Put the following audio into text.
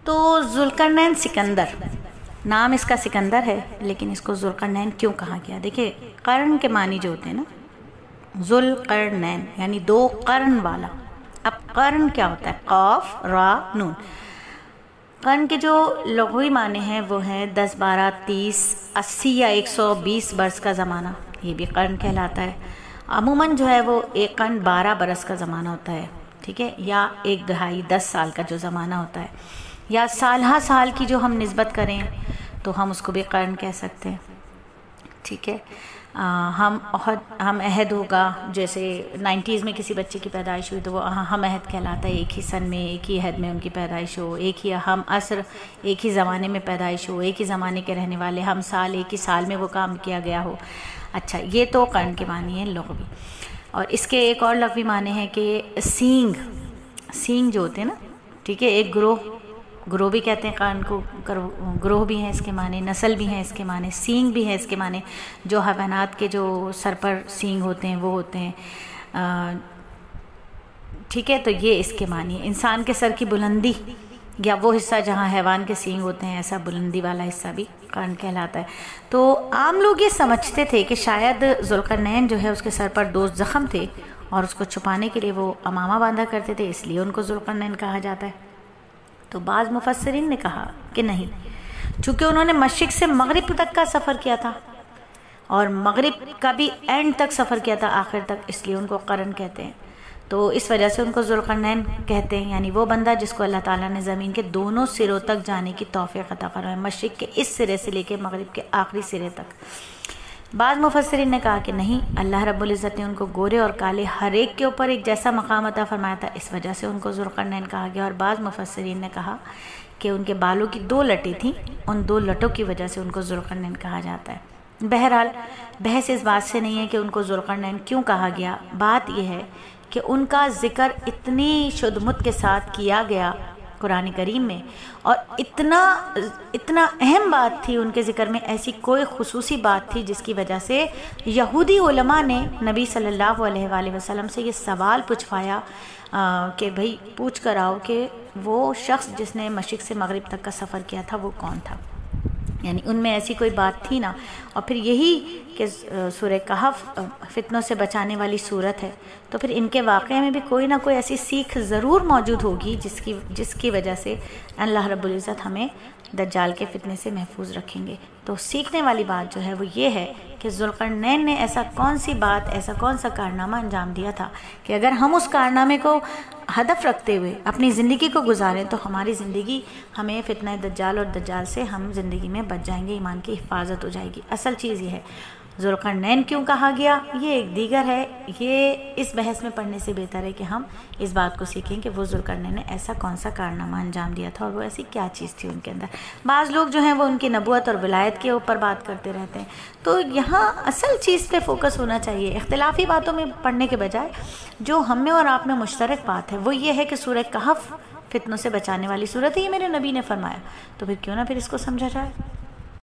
تو ذوالقرنین سکندر، نام اس کا سکندر ہے لیکن اس کو ذوالقرنین کیوں کہا گیا؟ دیکھیں قرن کے معنی جو ہوتے ہیں نا، ذوالقرنین یعنی دو قرن والا۔ اب قرن کیا ہوتا ہے؟ قاف را نون۔ قرن کے جو لغوی معنی ہیں وہ ہیں 10 12 30 80 یا 120 برس کا زمانہ، یہ بھی قرن کہلاتا ہے۔ عموماً جو ہے وہ ایک قرن 12 برس کا زمانہ ہوتا ہے، ٹھیک ہے، یا 1 دہائی 10 سال کا جو زمانہ ہوتا ہے، یا سال ہا سال کی جو ہم نسبت کریں تو ہم اس کو بھی قرن کہہ سکتے ہیں، ٹھیک ہے۔ ہم عہد ہوگا، جیسے 90s میں کسی بچے کی پیدائش ہوئی تو وہ ہم عہد کہلاتا ہے، ایک ہی سن میں ایک ہی عہد میں ان کی پیدائش ہو، ایک ہی ہم عصر ایک ہی زمانے میں پیدائش ہو، ایک ہی زمانے کے رہنے والے، ہم سال ایک ہی سال میں وہ کام کیا گیا ہو۔ اچھا، یہ تو قرن کے معنی ہیں لغوی۔ اور اس کے ایک اور لغوی معنی ہے کہ سینگ جو ہوتے ہیں نا، ٹھیک ہے، ایک گروہ بھی کہتے ہیں قرن کو، گروہ بھی ہیں اس کے معنی، نسل بھی ہیں اس کے معنی، سینگ بھی ہیں اس کے معنی، جو حیوانات کے جو سر پر سینگ ہوتے ہیں وہ ہوتے ہیں، ٹھیک ہے۔ تو یہ اس کے معنی ہے، انسان کے سر کی بلندی یا وہ حصہ جہاں حیوان کے سینگ ہوتے ہیں، ایسا بلندی والا حصہ بھی قرن کہلاتا ہے۔ تو عام لوگ یہ سمجھتے تھے کہ شاید ذوالقرنین جو ہے اس کے سر پر 2 زخم تھے اور اس کو چھپانے کے لیے وہ امامہ باندھا کرتے تھے، اس لیے ان کو ذوالقرنین کہا جاتا ہے۔ تو بعض مفسرین نے کہا کہ نہیں، چونکہ انہوں نے مشرق سے مغرب تک کا سفر کیا تھا اور مغرب کا بھی اینڈ تک سفر کیا تھا، آخر تک، اس لیے ان کو قرن کہتے ہیں۔ تو اس وجہ سے ان کو ذوالقرنین کہتے ہیں، یعنی وہ بندہ جس کو اللہ تعالیٰ نے زمین کے دونوں سروں تک جانے کی توفیق عطا فرمائے، مشرق کے اس سرے سے لے کے مغرب کے آخری سرے تک۔ بعض مفسرین نے کہا کہ نہیں، اللہ رب العزت نے ان کو گورے اور کالے ہر ایک کے اوپر ایک جیسا مقام عطا فرمایا تھا، اس وجہ سے ان کو ذوالقرنین کہا گیا۔ اور بعض مفسرین نے کہا کہ ان کے بالوں کی 2 لٹیں تھیں، ان 2 لٹوں کی وجہ سے ان کو ذوالقرنین کہا جاتا ہے۔ بہرحال بحث اس بات سے نہیں ہے کہ ان کو ذوالقرنین کیوں کہا گیا، بات یہ ہے کہ ان کا ذکر اتنی شدمت کے ساتھ کیا گیا قرآن کریم میں، اور اتنا اہم بات تھی ان کے ذکر میں، ایسی کوئی خصوصی بات تھی جس کی وجہ سے یہودی علماء نے نبی صلی اللہ علیہ وآلہ وسلم سے یہ سوال پوچھوایا کہ بھئی پوچھ کر آؤ کہ وہ شخص جس نے مشرق سے مغرب تک کا سفر کیا تھا وہ کون تھا، یعنی ان میں ایسی کوئی بات تھی نا۔ اور پھر یہی کہ سورہ کہف فتنوں سے بچانے والی صورت ہے، تو پھر ان کے واقعے میں بھی کوئی نہ کوئی ایسی سیکھ ضرور موجود ہوگی جس کی وجہ سے اللہ رب العزت ہمیں دجال کے فتنے سے محفوظ رکھیں گے۔ تو سیکھنے والی بات جو ہے وہ یہ ہے کہ ذوالقرنین نے ایسا کون سا کارنامہ انجام دیا تھا کہ اگر ہم اس کارنامے کو ہدف رکھتے ہوئے اپنی زندگی کو گزاریں تو ہماری زندگی، ہمیں فتنہ دجال اور دجال سے ہم زندگی میں بچ جائیں گے، ایمان کی حفاظت ہو جائے گی۔ اصل چیز یہ ہے ذوالقرنین کیوں کہا گیا، یہ ایک دیگر ہے، یہ اس بحث میں پڑھنے سے بہتر ہے کہ ہم اس بات کو سیکھیں کہ وہ ذوالقرنین نے ایسا کون سا کارنامہ انجام دیا تھا اور وہ ایسی کیا چیز تھی ان کے اندر۔ بعض لوگ جو ہیں وہ ان کی نبوت اور ولایت کے اوپر بات کرتے رہتے ہیں، تو یہاں اصل چیز پہ فوکس ہونا چاہیے، اختلافی باتوں میں پڑھنے کے بجائے جو ہم میں اور آپ میں مشترک بات ہے وہ یہ ہے کہ سورہ کہف فتنوں سے بچانے والی صورت ہے، یہ میرے نبی نے فرمایا، تو پھر کیوں نہ پھر اس کو سمجھا جائے۔